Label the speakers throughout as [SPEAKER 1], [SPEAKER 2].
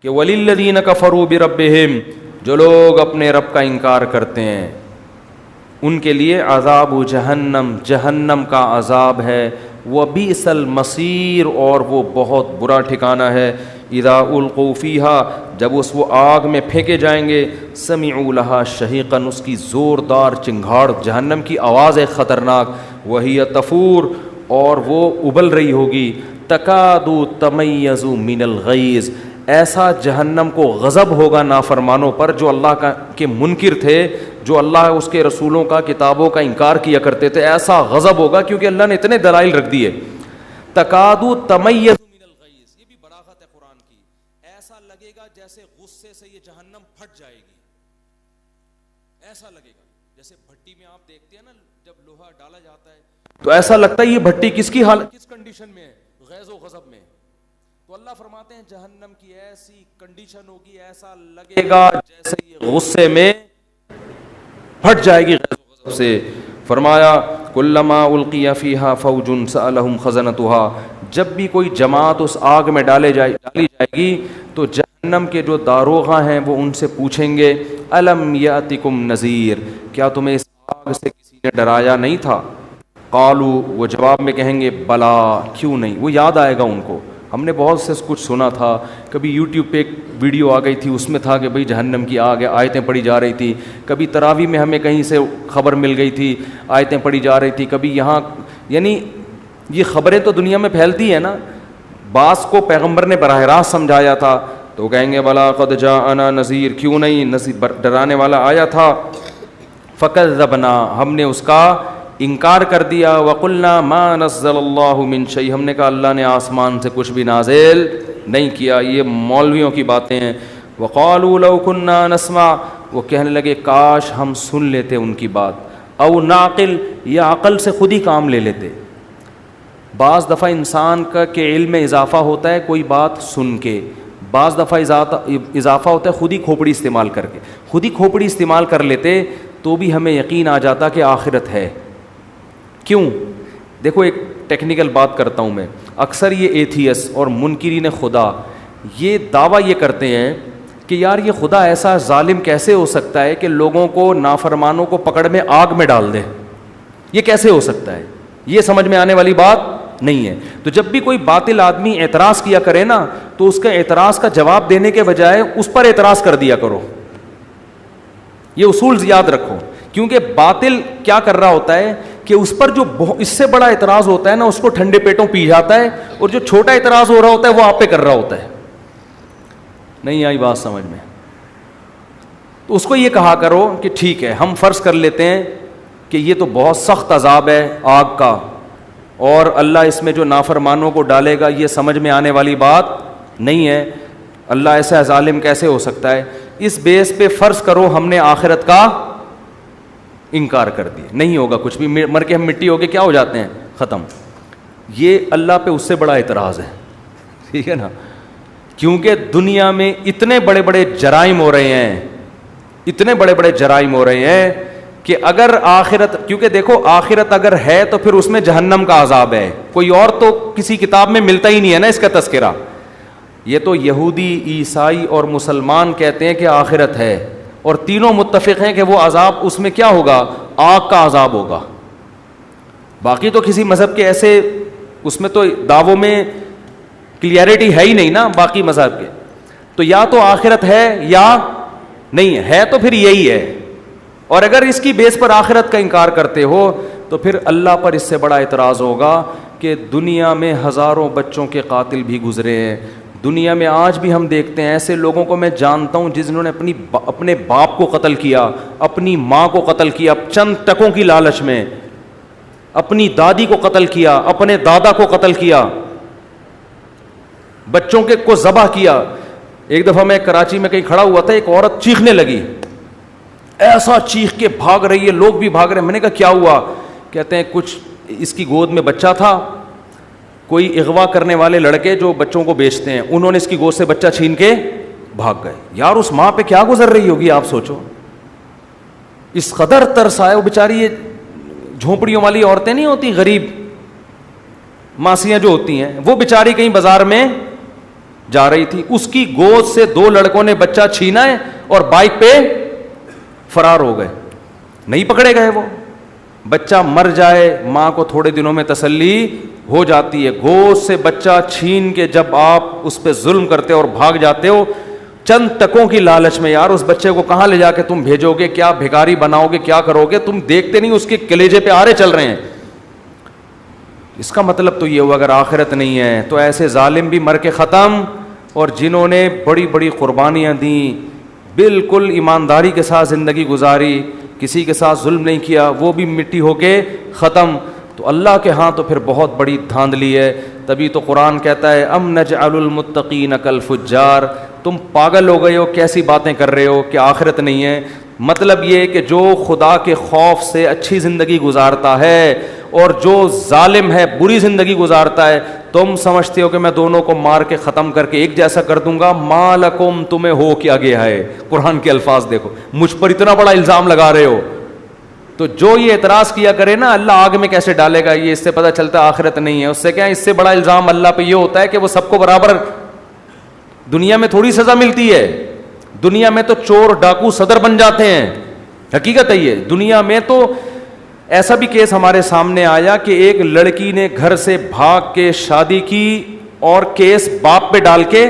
[SPEAKER 1] کہ وَلِلَّذِينَ كَفَرُوا بِرَبِّهِمْ، جو لوگ اپنے رب کا انکار کرتے ہیں ان کے لیے عذاب جہنم، جہنم کا عذاب ہے، وَبِئْسَ الْمَصِيرُ، اور وہ بہت برا ٹھکانہ ہے۔ اِذَا أُلْقُوا فِيهَا، جب وہ آگ میں پھینکے جائیں گے، سَمِعُوا لَهَا شَهِيقًا، اس کی زوردار چنگھاڑ، جہنم کی آواز ہے خطرناک، وَهِيَ تَفُورُ، اور وہ ابل رہی ہوگی، تَكَادُ تَمَيَّزُ مِنَ الْغَيْظِ، ایسا جہنم کو غضب ہوگا نافرمانوں پر جو اللہ کے منکر تھے، جو اللہ اس کے رسولوں کا کتابوں کا انکار کیا کرتے تھے، ایسا غضب ہوگا کیونکہ اللہ نے اتنے دلائل رکھ دیے۔ تکادو تمیز من الغیظ، یہ بھی بلاغت ہے قرآن کی، ایسا لگے گا جیسے غصے سے یہ جہنم پھٹ جائے گی، ایسا لگے گا جیسے بھٹی میں آپ دیکھتے ہیں نا جب لوہا ڈالا جاتا ہے تو ایسا لگتا ہے یہ بھٹی کس کی حالت، کس کنڈیشن میں ہے، غیظ و غضب میں۔ تو اللہ فرماتے ہیں جہنم کی ایسی کنڈیشن ہوگی، ایسا لگے گا جیسے یہ غصے میں پھٹ جائے گی غیظ و غضب سے۔ فرمایا کلما القی فیہا فوج سألہم خزنتها، جب بھی کوئی جماعت اس آگ میں ڈالی جائے گی تو جہنم کے جو داروغہ ہیں وہ ان سے پوچھیں گے الم یاتکم نذیر، کیا تمہیں اس آگ سے کسی نے ڈرایا نہیں تھا؟ قالوا، وہ جواب میں کہیں گے بلا، کیوں نہیں۔ وہ یاد آئے گا ان کو، ہم نے بہت سے کچھ سنا تھا، کبھی یوٹیوب پہ ایک ویڈیو آ گئی تھی اس میں تھا کہ بھئی جہنم کی آگ ہے، آیتیں پڑھی جا رہی تھی، کبھی تراویح میں ہمیں کہیں سے خبر مل گئی تھی، آیتیں پڑھی جا رہی تھی، کبھی یہاں، یعنی یہ خبریں تو دنیا میں پھیلتی ہیں نا۔ بعض کو پیغمبر نے براہ راست سمجھایا تھا تو کہیں گے بلا قد جاءنا نذیر، کیوں نہیں، نذیر ڈرانے والا آیا تھا۔ فکذبنا، ہم نے اس کا انکار کر دیا، وقلنا ما نزل اللہ من شیء، ہم نے کہا اللہ نے آسمان سے کچھ بھی نازل نہیں کیا، یہ مولویوں کی باتیں ہیں۔ وقالوا لو كنا نسمع، وہ کہنے لگے کاش ہم سن لیتے ان کی بات، او نعقل، یا عقل سے خود ہی کام لے لیتے۔ بعض دفعہ انسان کا کہ علم میں اضافہ ہوتا ہے کوئی بات سن کے، بعض دفعہ اضافہ ہوتا ہے خود ہی کھوپڑی استعمال کر کے، خود ہی کھوپڑی استعمال کر لیتے تو بھی ہمیں یقین آ جاتا کہ آخرت ہے۔ کیوں؟ دیکھو ایک ٹیکنیکل بات کرتا ہوں میں، اکثر یہ ایتھیس اور منکرین خدا یہ دعویٰ یہ کرتے ہیں کہ یار یہ خدا ایسا ظالم کیسے ہو سکتا ہے کہ لوگوں کو، نافرمانوں کو پکڑ میں آگ میں ڈال دے، یہ کیسے ہو سکتا ہے؟ یہ سمجھ میں آنے والی بات نہیں ہے۔ تو جب بھی کوئی باطل آدمی اعتراض کیا کرے نا تو اس کے اعتراض کا جواب دینے کے بجائے اس پر اعتراض کر دیا کرو، یہ اصول یاد رکھو، کیونکہ باطل کیا کر رہا ہوتا ہے کہ اس پر جو اس سے بڑا اعتراض ہوتا ہے نا اس کو ٹھنڈے پیٹوں پی جاتا ہے، اور جو چھوٹا اعتراض ہو رہا ہوتا ہے وہ آپ پہ کر رہا ہوتا ہے۔ نہیں آئی بات سمجھ میں؟ تو اس کو یہ کہا کرو کہ ٹھیک ہے ہم فرض کر لیتے ہیں کہ یہ تو بہت سخت عذاب ہے آگ کا، اور اللہ اس میں جو نافرمانوں کو ڈالے گا یہ سمجھ میں آنے والی بات نہیں ہے، اللہ ایسا ظالم کیسے ہو سکتا ہے، اس بیس پہ فرض کرو ہم نے آخرت کا انکار کر دیا، نہیں ہوگا کچھ بھی، مر کے ہم مٹی ہو کے کیا ہو جاتے ہیں، ختم۔ یہ اللہ پہ اس سے بڑا اعتراض ہے، ٹھیک ہے نا، کیونکہ دنیا میں اتنے بڑے بڑے جرائم ہو رہے ہیں، اتنے بڑے بڑے جرائم ہو رہے ہیں کہ اگر آخرت، کیونکہ دیکھو آخرت اگر ہے تو پھر اس میں جہنم کا عذاب ہے، کوئی اور تو کسی کتاب میں ملتا ہی نہیں ہے نا اس کا تذکرہ۔ یہ تو یہودی، عیسائی اور مسلمان کہتے ہیں کہ آخرت ہے، اور تینوں متفق ہیں کہ وہ عذاب اس میں کیا ہوگا، آگ کا عذاب ہوگا۔ باقی تو کسی مذہب کے ایسے اس میں تو دعووں میں کلیئرٹی ہے ہی نہیں نا باقی مذہب کے، تو یا تو آخرت ہے یا نہیں ہے، تو پھر یہی ہے۔ اور اگر اس کی بیس پر آخرت کا انکار کرتے ہو تو پھر اللہ پر اس سے بڑا اعتراض ہوگا کہ دنیا میں ہزاروں بچوں کے قاتل بھی گزرے ہیں، دنیا میں آج بھی ہم دیکھتے ہیں ایسے لوگوں کو، میں جانتا ہوں جنہوں نے اپنے باپ کو قتل کیا، اپنی ماں کو قتل کیا چند ٹکوں کی لالچ میں، اپنی دادی کو قتل کیا، اپنے دادا کو قتل کیا، بچوں کے کو ذبح کیا۔ ایک دفعہ میں کراچی میں کہیں کھڑا ہوا تھا، ایک عورت چیخنے لگی، ایسا چیخ کے بھاگ رہی ہے، لوگ بھی بھاگ رہے ہیں۔ میں نے کہا کیا ہوا؟ کہتے ہیں کچھ اس کی گود میں بچہ تھا، کوئی اغوا کرنے والے لڑکے جو بچوں کو بیچتے ہیں انہوں نے اس کی گود سے بچہ چھین کے بھاگ گئے۔ یار اس ماں پہ کیا گزر رہی ہوگی آپ سوچو، اس قدر ترس آئے۔ وہ بیچاری یہ جھونپڑیوں والی عورتیں نہیں ہوتی، غریب ماسیاں جو ہوتی ہیں، وہ بیچاری کہیں بازار میں جا رہی تھی, اس کی گود سے 2 لڑکوں نے بچہ چھینا ہے اور بائک پہ فرار ہو گئے. نہیں پکڑے گئے, وہ بچہ مر جائے ماں کو تھوڑے دنوں میں تسلی ہو جاتی ہے. گود سے بچہ چھین کے جب آپ اس پہ ظلم کرتے ہو اور بھاگ جاتے ہو چند ٹکوں کی لالچ میں, یار اس بچے کو کہاں لے جا کے تم بھیجو گے, کیا بھکاری بناؤ گے, کیا کرو گے, تم دیکھتے نہیں اس کے کلیجے پہ آرے چل رہے ہیں. اس کا مطلب تو یہ ہوا اگر آخرت نہیں ہے تو ایسے ظالم بھی مر کے ختم, اور جنہوں نے بڑی بڑی قربانیاں دیں, بالکل ایمانداری کے ساتھ زندگی گزاری, کسی کے ساتھ ظلم نہیں کیا, وہ بھی مٹی ہو کے ختم. تو اللہ کے ہاں تو پھر بہت بڑی دھاندلی ہے. تبھی تو قرآن کہتا ہے ام نجعل المتقین کالفجار, تم پاگل ہو گئے ہو, کیسی باتیں کر رہے ہو کہ آخرت نہیں ہے. مطلب یہ کہ جو خدا کے خوف سے اچھی زندگی گزارتا ہے اور جو ظالم ہے بری زندگی گزارتا ہے, تم سمجھتے ہو کہ میں دونوں کو مار کے ختم کر کے ایک جیسا کر دوں گا. ما لکم, تمہیں ہو کیا گیا ہے. قرآن کے الفاظ دیکھو, مجھ پر اتنا بڑا الزام لگا رہے ہو. تو جو یہ اعتراض کیا کرے نا اللہ آگ میں کیسے ڈالے گا, یہ اس سے پتہ چلتا ہے آخرت نہیں ہے. اس سے کیا, اس سے بڑا الزام اللہ پہ یہ ہوتا ہے کہ وہ سب کو برابر, دنیا میں تھوڑی سزا ملتی ہے, دنیا میں تو چور ڈاکو صدر بن جاتے ہیں. حقیقت ہے یہ, دنیا میں تو ایسا بھی کیس ہمارے سامنے آیا کہ ایک لڑکی نے گھر سے بھاگ کے شادی کی اور کیس باپ پہ ڈال کے,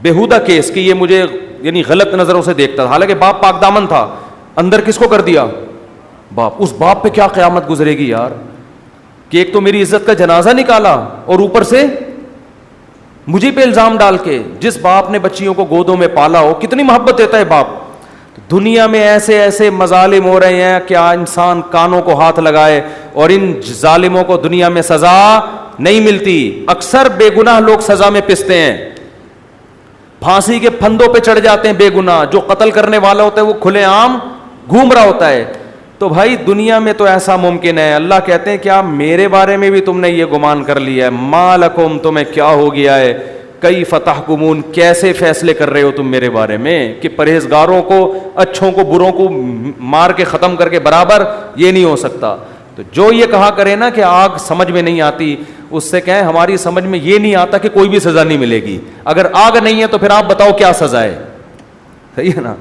[SPEAKER 1] بیہودہ کیس کہ یہ مجھے یعنی غلط نظروں سے دیکھتا تھا, حالانکہ باپ پاک دامن تھا, اندر کس کو کر دیا, باپ. اس باپ پہ کیا قیامت گزرے گی یار, کہ ایک تو میری عزت کا جنازہ نکالا اور اوپر سے مجھے پہ الزام ڈال کے. جس باپ نے بچیوں کو گودوں میں پالا ہو, کتنی محبت دیتا ہے باپ. دنیا میں ایسے ایسے مظالم ہو رہے ہیں کیا انسان کانوں کو ہاتھ لگائے, اور ان ظالموں کو دنیا میں سزا نہیں ملتی. اکثر بے گناہ لوگ سزا میں پستے ہیں, پھانسی کے پھندوں پہ چڑھ جاتے ہیں بے گناہ. جو قتل کرنے والا ہوتا ہے وہ کھلے عام گھوم رہا ہوتا ہے. تو بھائی دنیا میں تو ایسا ممکن ہے. اللہ کہتے ہیں کیا میرے بارے میں بھی تم نے یہ گمان کر لیا ہے, ما لکم, تمہیں کیا ہو گیا ہے, کیف تحکمون, کیسے فیصلے کر رہے ہو تم میرے بارے میں, کہ پرہیزگاروں کو, اچھوں کو, بروں کو مار کے ختم کر کے برابر, یہ نہیں ہو سکتا. تو جو یہ کہا کرے نا کہ آگ سمجھ میں نہیں آتی, اس سے کہیں ہماری سمجھ میں یہ نہیں آتا کہ کوئی بھی سزا نہیں ملے گی. اگر آگ نہیں ہے تو پھر آپ بتاؤ کیا سزا ہے, صحیح ہے نا.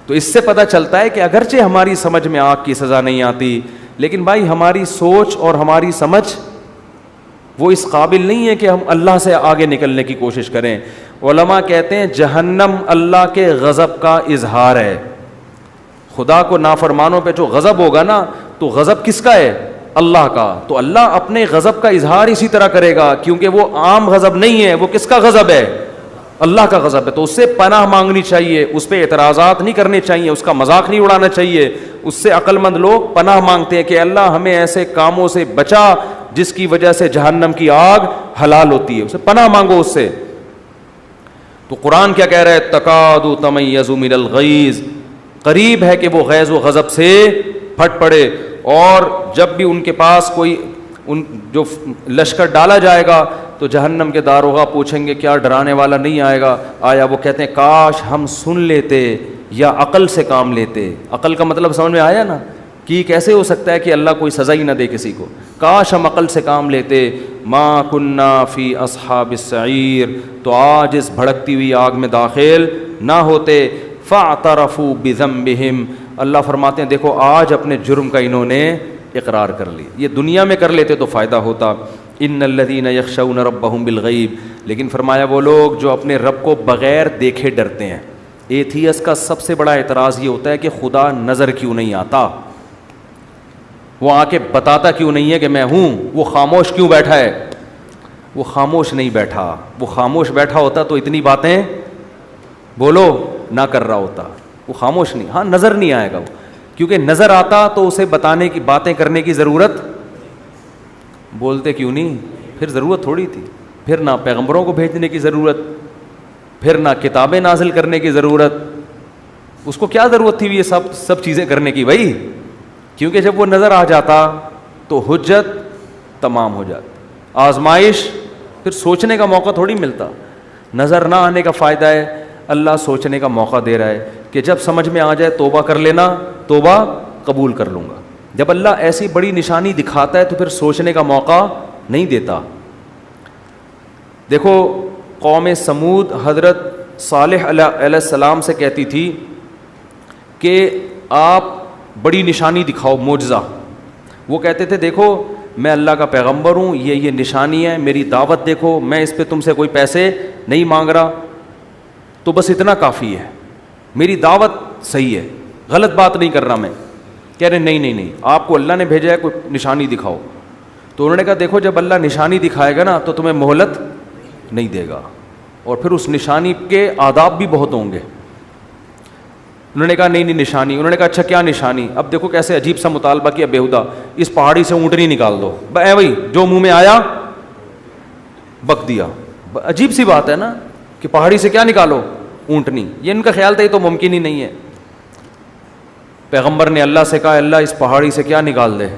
[SPEAKER 1] تو اس سے پتہ چلتا ہے کہ اگرچہ ہماری سمجھ میں آگ کی سزا نہیں آتی, لیکن بھائی ہماری سوچ اور ہماری سمجھ وہ اس قابل نہیں ہے کہ ہم اللہ سے آگے نکلنے کی کوشش کریں. علماء کہتے ہیں جہنم اللہ کے غضب کا اظہار ہے. خدا کو نافرمانوں پہ جو غضب ہوگا نا, تو غضب کس کا ہے, اللہ کا. تو اللہ اپنے غضب کا اظہار اسی طرح کرے گا, کیونکہ وہ عام غضب نہیں ہے, وہ کس کا غضب ہے, اللہ کا غضب ہے. تو اس سے پناہ مانگنی چاہیے, اس پہ اعتراضات نہیں کرنے چاہیے, اس کا مذاق نہیں اڑانا چاہیے. اس سے عقل مند لوگ پناہ مانگتے ہیں کہ اللہ ہمیں ایسے کاموں سے بچا جس کی وجہ سے جہنم کی آگ حلال ہوتی ہے, اسے پناہ مانگو اس سے. تو قرآن کیا کہہ رہا ہے, تکاد تمیز من الغیظ, قریب ہے کہ وہ غیظ و غضب سے پھٹ پڑے. اور جب بھی ان کے پاس کوئی ان جو لشکر ڈالا جائے گا تو جہنم کے داروغہ پوچھیں گے کیا ڈرانے والا نہیں آئے گا, آیا. وہ کہتے ہیں کاش ہم سن لیتے یا عقل سے کام لیتے. عقل کا مطلب سمجھ میں آیا نا, کہ کیسے ہو سکتا ہے کہ اللہ کوئی سزا ہی نہ دے کسی کو. کاش ہم عقل سے کام لیتے. ما کننا فی اصحاب السعیر, تو آج اس بھڑکتی ہوئی آگ میں داخل نہ ہوتے. فاعترفوا بذنبہم, اللہ فرماتے ہیں دیکھو آج اپنے جرم کا انہوں نے اقرار کر لی. یہ دنیا میں کر لیتے تو فائدہ ہوتا. ان الذین یخشون ربہم بالغیب, لیکن فرمایا وہ لوگ جو اپنے رب کو بغیر دیکھے ڈرتے ہیں. ایتھیس کا سب سے بڑا اعتراض یہ ہوتا ہے کہ خدا نظر کیوں نہیں آتا, وہ آ کے بتاتا کیوں نہیں ہے کہ میں ہوں, وہ خاموش کیوں بیٹھا ہے. وہ خاموش نہیں بیٹھا, وہ خاموش بیٹھا ہوتا تو اتنی باتیں بولو نہ کر رہا ہوتا. وہ خاموش نہیں, ہاں نظر نہیں آئے گا وہ, کیونکہ نظر آتا تو اسے بتانے کی, باتیں کرنے کی ضرورت, بولتے کیوں نہیں, پھر ضرورت تھوڑی تھی, پھر نہ پیغمبروں کو بھیجنے کی ضرورت, پھر نہ کتابیں نازل کرنے کی ضرورت. اس کو کیا ضرورت تھی یہ سب چیزیں کرنے کی بھائی, کیونکہ جب وہ نظر آ جاتا تو حجت تمام ہو جاتی, آزمائش, پھر سوچنے کا موقع تھوڑی ملتا. نظر نہ آنے کا فائدہ ہے, اللہ سوچنے کا موقع دے رہا ہے کہ جب سمجھ میں آ جائے توبہ کر لینا, توبہ قبول کر لوں گا. جب اللہ ایسی بڑی نشانی دکھاتا ہے تو پھر سوچنے کا موقع نہیں دیتا. دیکھو قوم سمود حضرت صالح علیہ السلام سے کہتی تھی کہ آپ بڑی نشانی دکھاؤ، معجزہ. وہ کہتے تھے دیکھو میں اللہ کا پیغمبر ہوں، یہ نشانی ہے، میری دعوت دیکھو، میں اس پہ تم سے کوئی پیسے نہیں مانگ رہا، تو بس اتنا کافی ہے، میری دعوت صحیح ہے، غلط بات نہیں کر رہا میں. کہہ رہے نہیں، آپ کو اللہ نے بھیجا ہے، کوئی نشانی دکھاؤ. تو انہوں نے کہا دیکھو جب اللہ نشانی دکھائے گا نا تو تمہیں مہلت نہیں دے گا، اور پھر اس نشانی کے آداب بھی بہت ہوں گے. انہوں نے کہا نہیں نشانی. انہوں نے کہا اچھا کیا نشانی؟ اب دیکھو کیسے عجیب سا مطالبہ کیا بیہودہ، اس پہاڑی سے اونٹنی نکال دو. وہی جو منہ میں آیا بک دیا. عجیب سی بات ہے نا کہ پہاڑی سے کیا نکالو؟ اونٹنی. یہ ان کا خیال تھا یہ تو ممکن ہی نہیں ہے. پیغمبر نے اللہ سے کہا اللہ اس پہاڑی سے کیا نکال دے؟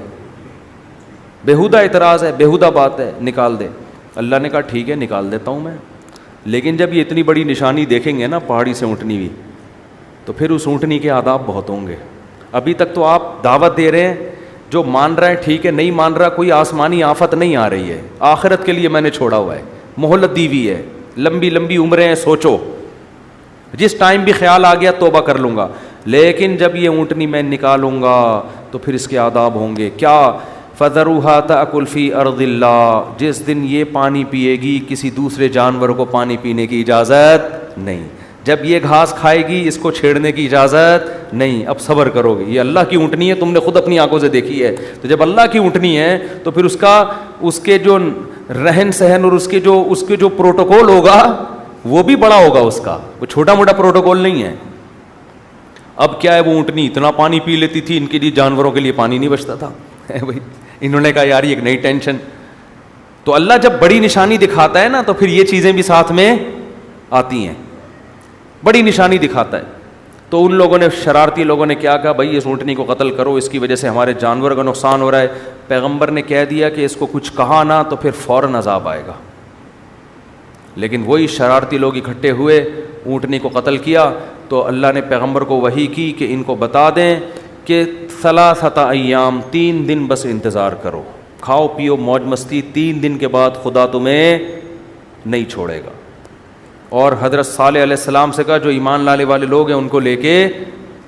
[SPEAKER 1] بیہودہ اعتراض ہے، بیہودہ بات ہے، نکال دے. اللہ نے کہا ٹھیک ہے نکال دیتا ہوں میں، لیکن جب یہ اتنی بڑی نشانی دیکھیں گے نا پہاڑی سے اونٹنی بھی، تو پھر اس اونٹنی کے آداب بہت ہوں گے. ابھی تک تو آپ دعوت دے رہے ہیں، جو مان رہا ہے ٹھیک ہے، نہیں مان رہا کوئی آسمانی آفت نہیں آ رہی ہے، آخرت کے لیے میں نے چھوڑا ہوا ہے، مہلت دی ہوئی ہے، لمبی لمبی عمریں ہیں، سوچو جس ٹائم بھی خیال آ گیا توبہ کر لوں گا. لیکن جب یہ اونٹنی میں نکالوں گا تو پھر اس کے آداب ہوں گے. کیا؟ فَذَرُوهَا تَأْكُلْ فِي أَرْضِ اللَّهِ، جس دن یہ پانی پیے گی کسی دوسرے جانور کو پانی پینے کی اجازت نہیں. جب یہ گھاس کھائے گی اس کو چھیڑنے کی اجازت نہیں. اب صبر کرو گے، یہ اللہ کی اونٹنی ہے، تم نے خود اپنی آنکھوں سے دیکھی ہے. تو جب اللہ کی اونٹنی ہے تو پھر اس کے جو رہن سہن اور اس کے جو پروٹوکول ہوگا وہ بھی بڑا ہوگا، اس کا وہ چھوٹا موٹا پروٹوکول نہیں ہے. اب کیا ہے، وہ اونٹنی اتنا پانی پی لیتی تھی، ان کے لیے جانوروں کے لیے پانی نہیں بچتا تھا. بھائی انہوں نے کہا یار یہ ایک نئی ٹینشن. تو اللہ جب بڑی نشانی دکھاتا ہے نا تو پھر یہ چیزیں بھی ساتھ میں آتی ہیں. بڑی نشانی دکھاتا ہے تو ان لوگوں نے، شرارتی لوگوں نے کیا کہا بھائی اس اونٹنی کو قتل کرو، اس کی وجہ سے ہمارے جانور کا نقصان ہو رہا ہے. پیغمبر نے کہہ دیا کہ اس کو کچھ کہا نہ تو پھر فوراً عذاب آئے گا. لیکن وہی شرارتی لوگ اکٹھے ہوئے، اونٹنی کو قتل کیا. تو اللہ نے پیغمبر کو وحی کی کہ ان کو بتا دیں کہ 3 ایام 3 دن بس انتظار کرو، کھاؤ پیو موج مستی، 3 دن کے بعد خدا تمہیں نہیں چھوڑے گا. اور حضرت صالح علیہ السلام سے کہا جو ایمان لانے والے لوگ ہیں ان کو لے کے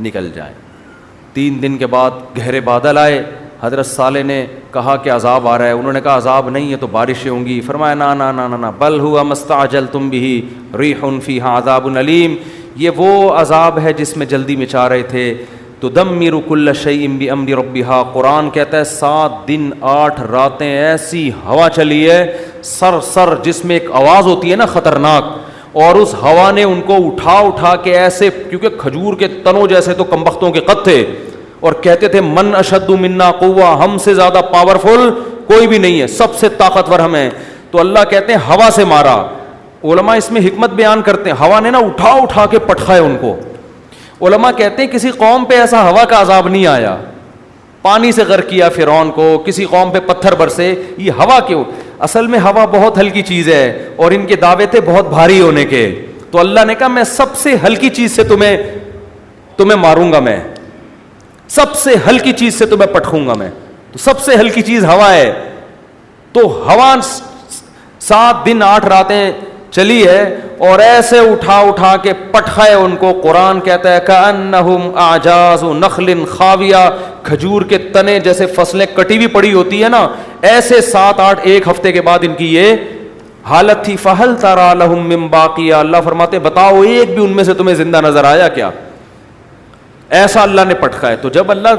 [SPEAKER 1] نکل جائیں. 3 دن کے بعد گہرے بادل آئے. حضرت صالح نے کہا کہ عذاب آ رہا ہے. انہوں نے کہا عذاب نہیں ہے تو بارشیں ہوں گی. فرمایا نا بل ہوا مستعجلتم بہ ریح فیہا عذاب علیم، یہ وہ عذاب ہے جس میں جلدی مچا رہے تھے. تدمر کل شیء بامر ربہا، قرآن کہتا ہے 7 دن 8 راتیں ایسی ہوا چلی ہے سر جس میں ایک آواز ہوتی ہے نا خطرناک، اور اس ہوا نے ان کو اٹھا کے ایسے، کیونکہ کھجور کے تنوں جیسے تو کمبختوں کے قد تھے، اور کہتے تھے من اشد منا قوہ، ہم سے زیادہ پاورفل کوئی بھی نہیں ہے، سب سے طاقتور ہم ہیں. تو اللہ کہتے ہیں ہوا سے مارا. علماء اس میں حکمت بیان کرتے ہیں، ہوا نے نا اٹھا کے پٹخائے ان کو. علماء کہتے ہیں کسی قوم پہ ایسا ہوا کا عذاب نہیں آیا، پانی سے غرق کیا فرعون کو، کسی قوم پہ پتھر برسے، یہ ہوا کیوں؟ اصل میں ہوا بہت ہلکی چیز ہے اور ان کے دعوے تھے بہت بھاری ہونے کے. تو اللہ نے کہا میں سب سے ہلکی چیز سے تمہیں ماروں گا، میں سب سے ہلکی چیز سے تمہیں پٹخوں گا میں. تو سب سے ہلکی چیز ہوا ہے. تو ہوا 7 دن 8 راتیں چلی ہے اور ایسے اٹھا کے پٹخائے ان کو. قرآن کہتا ہے کأنہم اعجاز نخل خاویہ، کھجور کے تنے جیسے فصلیں کٹی ہوئی پڑی ہوتی ہے نا، ایسے 7 8 ایک ہفتے کے بعد ان کی یہ حالت تھی. فہل تری لہم من باقیہ، اللہ فرماتے بتاؤ ایک بھی ان میں سے تمہیں زندہ نظر آیا کیا؟ ایسا اللہ نے پٹخا ہے. تو جب اللہ،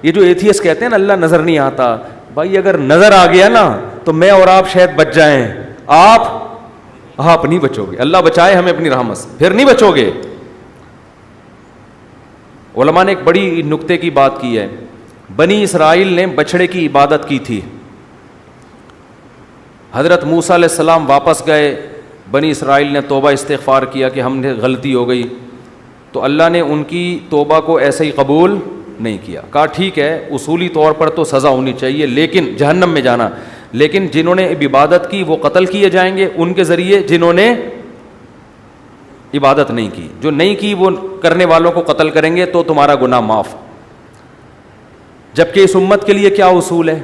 [SPEAKER 1] یہ جو ایتھیسٹ کہتے ہیں نا اللہ نظر نہیں آتا، بھائی اگر نظر آ گیا نا تو میں اور آپ شاید بچ جائیں، آپ نہیں بچو گے. اللہ بچائے ہمیں اپنی رحمت سے، پھر نہیں بچو گے. علماء نے ایک بڑی نکتے کی بات کی ہے. بنی اسرائیل نے بچڑے کی عبادت کی تھی. حضرت موسیٰ علیہ السلام واپس گئے، بنی اسرائیل نے توبہ استغفار کیا کہ ہم نے غلطی ہو گئی. تو اللہ نے ان کی توبہ کو ایسے ہی قبول نہیں کیا. کہا ٹھیک ہے اصولی طور پر تو سزا ہونی چاہیے، لیکن جہنم میں جانا، لیکن جنہوں نے عبادت کی وہ قتل کیے جائیں گے ان کے ذریعے، جنہوں نے عبادت نہیں کی، جو نہیں کی وہ کرنے والوں کو قتل کریں گے تو تمہارا گناہ معاف. جبکہ اس امت کے لیے کیا اصول ہے؟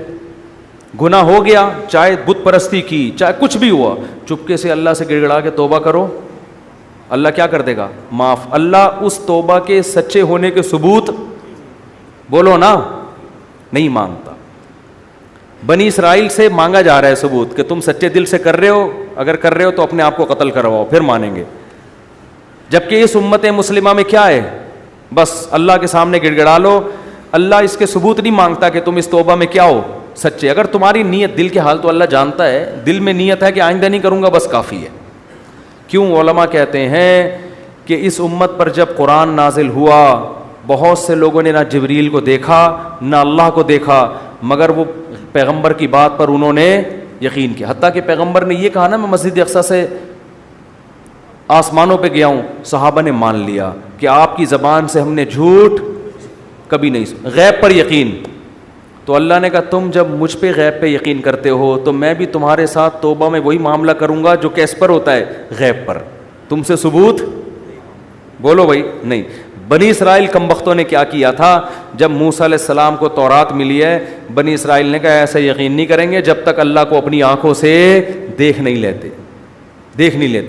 [SPEAKER 1] گناہ ہو گیا، چاہے بت پرستی کی، چاہے کچھ بھی ہوا، چپکے سے اللہ سے گڑ گڑا کے توبہ کرو، اللہ کیا کر دے گا؟ معاف۔ اللہ اس توبہ کے سچے ہونے کے ثبوت بولو نا نہیں مانگتا۔ بنی اسرائیل سے مانگا جا رہا ہے ثبوت کہ تم سچے دل سے کر رہے ہو، اگر کر رہے ہو تو اپنے آپ کو قتل کرواؤ پھر مانیں گے، جبکہ اس امت مسلمہ میں کیا ہے؟ بس اللہ کے سامنے گڑ گڑا لو، اللہ اس کے ثبوت نہیں مانگتا کہ تم اس توبہ میں کیا ہو سچے۔ اگر تمہاری نیت، دل کے حال تو اللہ جانتا ہے، دل میں نیت ہے کہ آئندہ نہیں کروں گا، بس کافی ہے۔ کیوں علماء کہتے ہیں کہ اس امت پر جب قرآن نازل ہوا، بہت سے لوگوں نے نہ جبریل کو دیکھا نہ اللہ کو دیکھا، مگر وہ پیغمبر کی بات پر انہوں نے یقین کیا۔ حتیٰ کہ پیغمبر نے یہ کہا نا میں مسجد اقصیٰ سے آسمانوں پہ گیا ہوں، صحابہ نے مان لیا کہ آپ کی زبان سے ہم نے جھوٹ کبھی نہیں سنا۔ غیب پر یقین، تو اللہ نے کہا تم جب مجھ پہ غیب پہ یقین کرتے ہو تو میں بھی تمہارے ساتھ توبہ میں وہی معاملہ کروں گا جو کیس پر ہوتا ہے؟ غیب پر۔ تم سے ثبوت بولو بھائی نہیں۔ بنی اسرائیل کمبختوں نے کیا کیا تھا؟ جب موسیٰ علیہ السلام کو تورات ملی ہے، بنی اسرائیل نے کہا ایسا یقین نہیں کریں گے جب تک اللہ کو اپنی آنکھوں سے دیکھ نہیں لیتے۔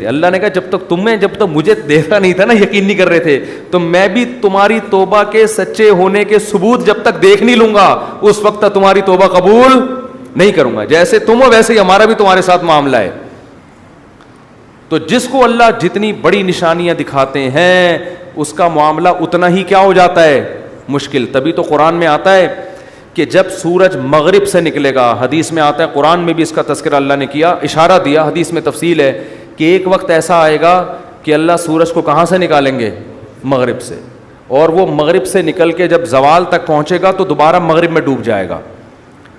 [SPEAKER 1] اللہ نے کہا جب تک مجھے دیکھا نہیں تھا نا، یقین نہیں کر رہے تھے، تو میں بھی تمہاری توبہ کے سچے ہونے کے ثبوت جب تک دیکھ نہیں لوں گا اس وقت تک تمہاری توبہ قبول نہیں کروں گا۔ جیسے تم ہو ویسے ہی ہمارا بھی تمہارے ساتھ معاملہ ہے۔ تو جس کو اللہ جتنی بڑی نشانیاں دکھاتے ہیں اس کا معاملہ اتنا ہی کیا ہو جاتا ہے؟ مشکل۔ تبھی تو قرآن میں آتا ہے کہ جب سورج مغرب سے نکلے گا، حدیث میں آتا ہے، قرآن میں بھی اس کا تذکرہ اللہ نے کیا، اشارہ دیا، حدیث میں تفصیل ہے کہ ایک وقت ایسا آئے گا کہ اللہ سورج کو کہاں سے نکالیں گے؟ مغرب سے، اور وہ مغرب سے نکل کے جب زوال تک پہنچے گا تو دوبارہ مغرب میں ڈوب جائے گا۔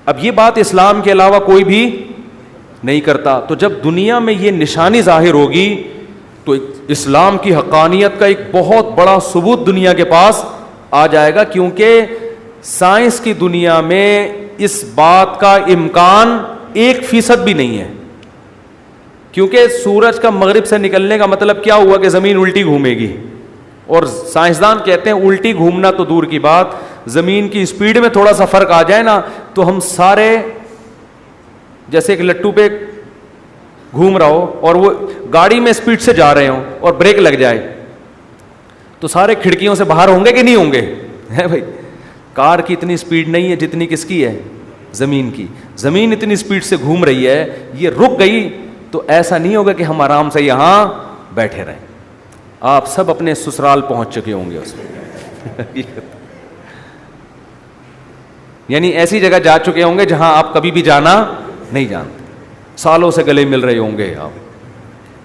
[SPEAKER 1] اب یہ بات اسلام کے علاوہ کوئی بھی نہیں کرتا۔ تو جب دنیا میں یہ نشانی ظاہر ہوگی تو اسلام کی حقانیت کا ایک بہت بڑا ثبوت دنیا کے پاس آ جائے گا، کیونکہ سائنس کی دنیا میں اس بات کا امکان 1% بھی نہیں ہے، کیونکہ سورج کا مغرب سے نکلنے کا مطلب کیا ہوا کہ زمین الٹی گھومے گی، اور سائنسدان کہتے ہیں الٹی گھومنا تو دور کی بات، زمین کی اسپیڈ میں تھوڑا سا فرق آ جائے نا تو ہم سارے جیسے ایک لٹو پہ گھوم رہا ہو اور وہ گاڑی میں اسپیڈ سے جا رہے ہوں اور بریک لگ جائے تو سارے کھڑکیوں سے باہر ہوں گے کہ نہیں ہوں گے؟ ہے بھائی، کار کی اتنی اسپیڈ نہیں ہے جتنی کس کی ہے؟ زمین کی۔ زمین اتنی اسپیڈ سے گھوم رہی ہے، یہ رک گئی تو ایسا نہیں ہوگا کہ ہم آرام سے یہاں بیٹھے رہیں۔ آپ سب اپنے سسرال پہنچ چکے ہوں گے اس میں یعنی ایسی جگہ جا چکے ہوں گے جہاں آپ کبھی بھی جانا نہیں جانتے، سالوں سے گلے مل رہے ہوں گے، آپ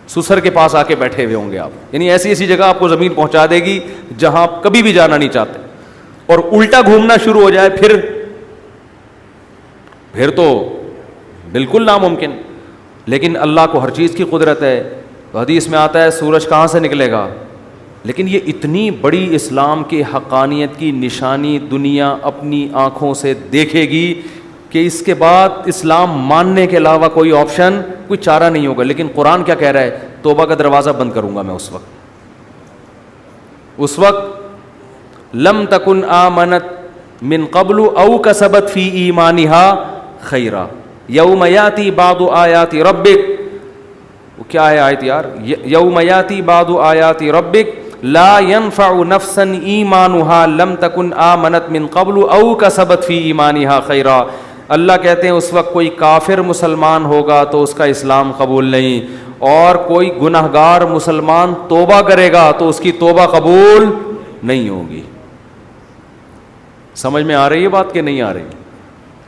[SPEAKER 1] سسر کے پاس آ کے بیٹھے ہوئے ہوں گے آپ، یعنی ایسی ایسی جگہ آپ کو زمین پہنچا دے گی جہاں آپ کبھی بھی جانا نہیں چاہتے، اور الٹا گھومنا شروع ہو جائے پھر تو بالکل ناممکن۔ لیکن اللہ کو ہر چیز کی قدرت ہے، تو حدیث میں آتا ہے سورج کہاں سے نکلے گا، لیکن یہ اتنی بڑی اسلام کی حقانیت کی نشانی دنیا اپنی آنکھوں سے دیکھے گی کہ اس کے بعد اسلام ماننے کے علاوہ کوئی آپشن، کوئی چارہ نہیں ہوگا۔ لیکن قرآن کیا کہہ رہا ہے؟ توبہ کا دروازہ بند کروں گا میں اس وقت لم تکن آمنت من قبل او کسبت فی ایمانها خیرا یوم یاتی بعض آیات ربک، وہ کیا ہے آیت یار؟ یوم یاتی بعض آیات ربک لا ينفع نفسا ایمانها لم تکن آمنت من قبل او کسبت فی ایمانها خیرا۔ اللہ کہتے ہیں اس وقت کوئی کافر مسلمان ہوگا تو اس کا اسلام قبول نہیں، اور کوئی گنہگار مسلمان توبہ کرے گا تو اس کی توبہ قبول نہیں ہوگی۔ سمجھ میں آ رہی ہے بات کہ نہیں آ رہی؟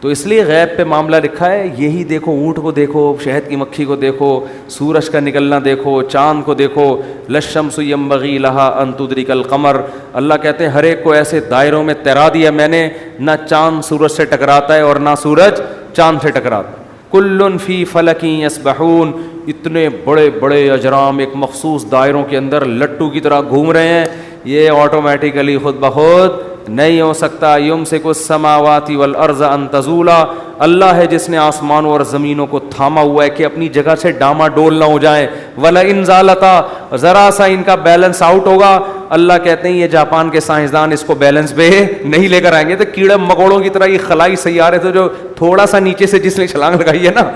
[SPEAKER 1] تو اس لیے غیب پہ معاملہ لکھا ہے، یہی دیکھو، اونٹ کو دیکھو، شہد کی مکھی کو دیکھو، سورج کا نکلنا دیکھو، چاند کو دیکھو، للشمس ينبغي لها ان تدرك القمر۔ اللہ کہتے ہیں ہر ایک کو ایسے دائروں میں تیرا دیا میں نے، نہ چاند سورج سے ٹکراتا ہے اور نہ سورج چاند سے ٹکراتا ہے۔ کل فی فلک یسبحون، اتنے بڑے بڑے اجرام ایک مخصوص دائروں کے اندر لٹو کی طرح گھوم رہے ہیں، یہ آٹومیٹیکلی خود بخود نہیں ہو سکتا۔ یمسک السماوات والارض ان تزولا، اللہ ہے جس نے آسمانوں اور زمینوں کو تھاما ہوا ہے کہ اپنی جگہ سے ڈاما ڈول نہ ہو جائیں۔ ولئن زالتا، ذرا سا ان کا بیلنس آؤٹ ہوگا اللہ کہتے ہیں یہ جاپان کے سائنسدان اس کو بیلنس پہ نہیں لے کر آئیں گے. تو کیڑے مکوڑوں کی طرح یہ خلائی سیارے تھے جو تھوڑا سا نیچے سے جس نے چھلانگ لگائی ہے نا,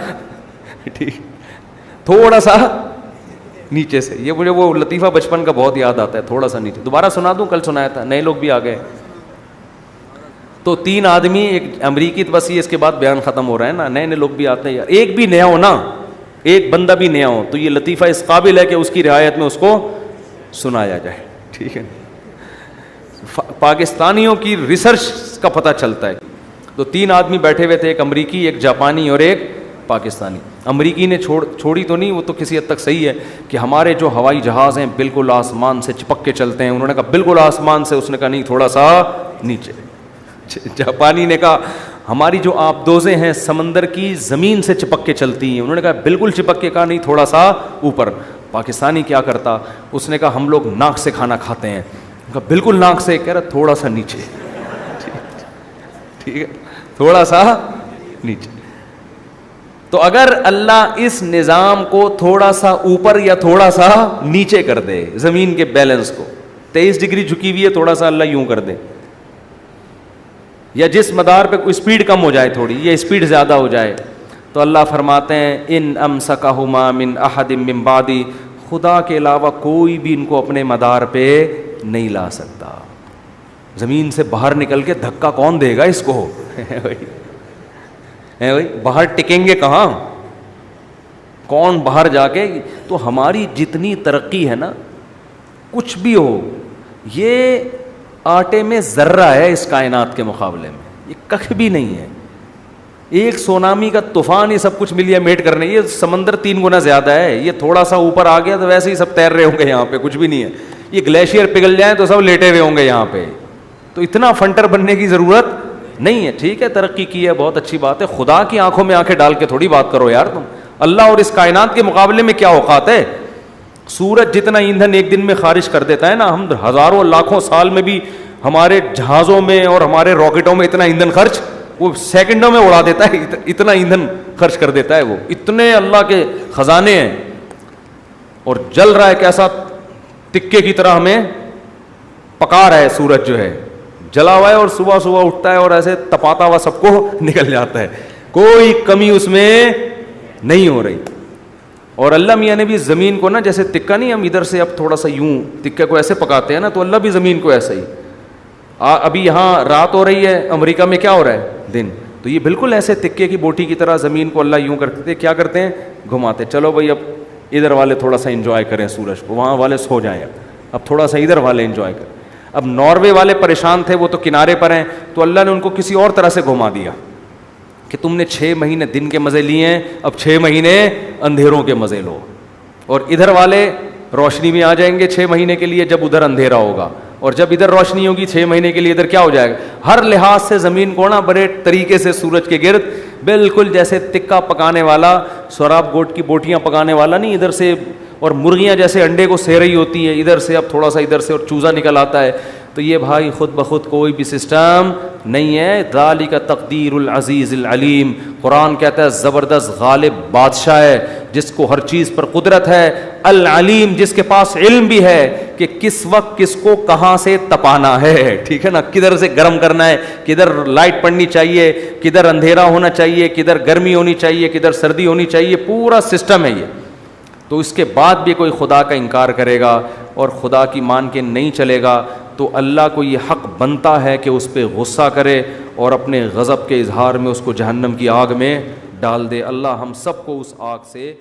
[SPEAKER 1] ٹھیک, تھوڑا سا نیچے سے, یہ مجھے وہ لطیفہ بچپن کا بہت یاد آتا ہے, تھوڑا سا نیچے. دوبارہ سنا دوں, کل سنایا تھا, نئے لوگ بھی آ گئے. تو 3 آدمی, ایک امریکی, بس یہ اس کے بعد بیان ختم ہو رہا ہے نا, نئے نئے لوگ بھی آتے ہیں. یار ایک بھی نیا ہو نا, ایک بندہ بھی نیا ہو تو یہ لطیفہ اس قابل ہے کہ اس کی رعایت میں اس کو سنایا جائے, ٹھیک ہے. پاکستانیوں کی ریسرچ کا پتہ چلتا ہے. تو 3 آدمی بیٹھے ہوئے تھے, ایک امریکی, ایک جاپانی اور ایک پاکستانی. امریکی نے چھوڑی تو نہیں, وہ تو کسی حد تک صحیح ہے کہ ہمارے جو ہوائی جہاز ہیں بالکل آسمان سے چپک کے چلتے ہیں. انہوں نے کہا بالکل آسمان سے, اس نے کہا نہیں تھوڑا سا نیچے. جاپانی نے کہا ہماری جو آبدوزیں ہیں سمندر کی زمین سے چپک کے چلتی ہیں. انہوں نے کہا بالکل چپک کے, کہا نہیں تھوڑا سا اوپر. پاکستانی کیا کرتا, اس نے کہا ہم لوگ ناک سے کھانا کھاتے ہیں. کہا بالکل ناک سے, کہہ رہا تھوڑا سا نیچے, ٹھیک ہے, تھوڑا سا نیچے. تو اگر اللہ اس نظام کو تھوڑا سا اوپر یا تھوڑا سا نیچے کر دے, زمین کے بیلنس کو 23 ڈگری جھکی ہوئی ہے, تھوڑا سا اللہ یوں کر دے, یا جس مدار پہ کوئی اسپیڈ کم ہو جائے تھوڑی, یہ اسپیڈ زیادہ ہو جائے, تو اللہ فرماتے ہیں ان امسکہما من احد من بعدی, خدا کے علاوہ کوئی بھی ان کو اپنے مدار پہ نہیں لا سکتا. زمین سے باہر نکل کے دھکا کون دے گا اس کو, بھائی باہر ٹکیں گے کہاں, کون باہر جا کے. تو ہماری جتنی ترقی ہے نا, کچھ بھی ہو, یہ آٹے میں ذرہ ہے اس کائنات کے مقابلے میں, یہ کخ بھی نہیں ہے. ایک سونامی کا طوفان یہ سب کچھ ملیا میٹ کرنے, یہ سمندر 3 گنا زیادہ ہے. یہ تھوڑا سا اوپر آ گیا تو ویسے ہی سب تیر رہے ہوں گے یہاں پہ, کچھ بھی نہیں ہے. یہ گلیشیئر پگھل جائیں تو سب لیٹے ہوئے ہوں گے یہاں پہ. تو اتنا فنٹر بننے کی ضرورت نہیں ہے. ٹھیک ہے ترقی کی ہے, بہت اچھی بات ہے, خدا کی آنکھوں میں آنکھیں ڈال کے تھوڑی بات کرو یار تم. اللہ اور اس کائنات کے مقابلے میں کیا اوقات ہے. سورج جتنا ایندھن ایک دن میں خارج کر دیتا ہے نا, ہم ہزاروں لاکھوں سال میں بھی ہمارے جہازوں میں اور ہمارے راکٹوں میں اتنا ایندھن خرچ وہ سیکنڈوں میں اڑا دیتا ہے, اتنا ایندھن خرچ کر دیتا ہے وہ. اتنے اللہ کے خزانے ہیں, اور جل رہا ہے کیسا تکے کی طرح ہمیں پکا رہا ہے. سورج جو ہے جلا ہوا ہے اور صبح صبح اٹھتا ہے اور ایسے تپاتا ہوا سب کو نکل جاتا ہے, کوئی کمی اس میں نہیں ہو رہی. اور اللہ میاں نے بھی زمین کو نا, جیسے تکا نہیں ہم ادھر سے اب تھوڑا سا یوں تکے کو ایسے پکاتے ہیں نا, تو اللہ بھی زمین کو ایسا ہی. ابھی یہاں رات ہو رہی ہے, امریکہ میں کیا ہو رہا ہے دن, تو یہ بالکل ایسے تکے کی بوٹی کی طرح زمین کو اللہ یوں کرتے, کیا کرتے ہیں گھماتے. چلو بھائی اب ادھر والے تھوڑا سا انجوائے کریں سورج کو, وہاں والے سو جائیں, اب تھوڑا سا ادھر والے انجوائے کریں. اب ناروے والے پریشان تھے, وہ تو کنارے پر ہیں, تو اللہ نے ان کو کسی اور طرح سے گھما دیا کہ تم نے 6 مہینے دن کے مزے لیے ہیں, اب 6 مہینے اندھیروں کے مزے لو. اور ادھر والے روشنی میں آ جائیں گے 6 مہینے کے لیے جب ادھر اندھیرا ہوگا, اور جب ادھر روشنی ہوگی 6 مہینے کے لیے ادھر کیا ہو جائے گا. ہر لحاظ سے زمین کو نا بڑے طریقے سے سورج کے گرد بالکل جیسے تکا پکانے والا, سوراب گوٹ کی بوٹیاں پکانے والا نہیں, ادھر سے, اور مرغیاں جیسے انڈے کو سہ رہی ہوتی ہیں ادھر سے, اب تھوڑا سا ادھر سے اور چوزا نکل آتا ہے. تو یہ بھائی خود بخود کوئی بھی سسٹم نہیں ہے. ذالک تقدیر العزیز العلیم. قرآن کہتا ہے زبردست غالب بادشاہ ہے جس کو ہر چیز پر قدرت ہے, العلیم جس کے پاس علم بھی ہے کہ کس وقت کس کو کہاں سے تپانا ہے. ٹھیک ہے نا, کدھر سے گرم کرنا ہے, کدھر لائٹ پڑنی چاہیے, کدھر اندھیرا ہونا چاہیے, کدھر گرمی ہونی چاہیے, کدھر سردی ہونی چاہیے, پورا سسٹم ہے یہ. تو اس کے بعد بھی کوئی خدا کا انکار کرے گا اور خدا کی مان کے نہیں چلے گا, تو اللہ کو یہ حق بنتا ہے کہ اس پہ غصہ کرے اور اپنے غضب کے اظہار میں اس کو جہنم کی آگ میں ڈال دے. اللہ ہم سب کو اس آگ سے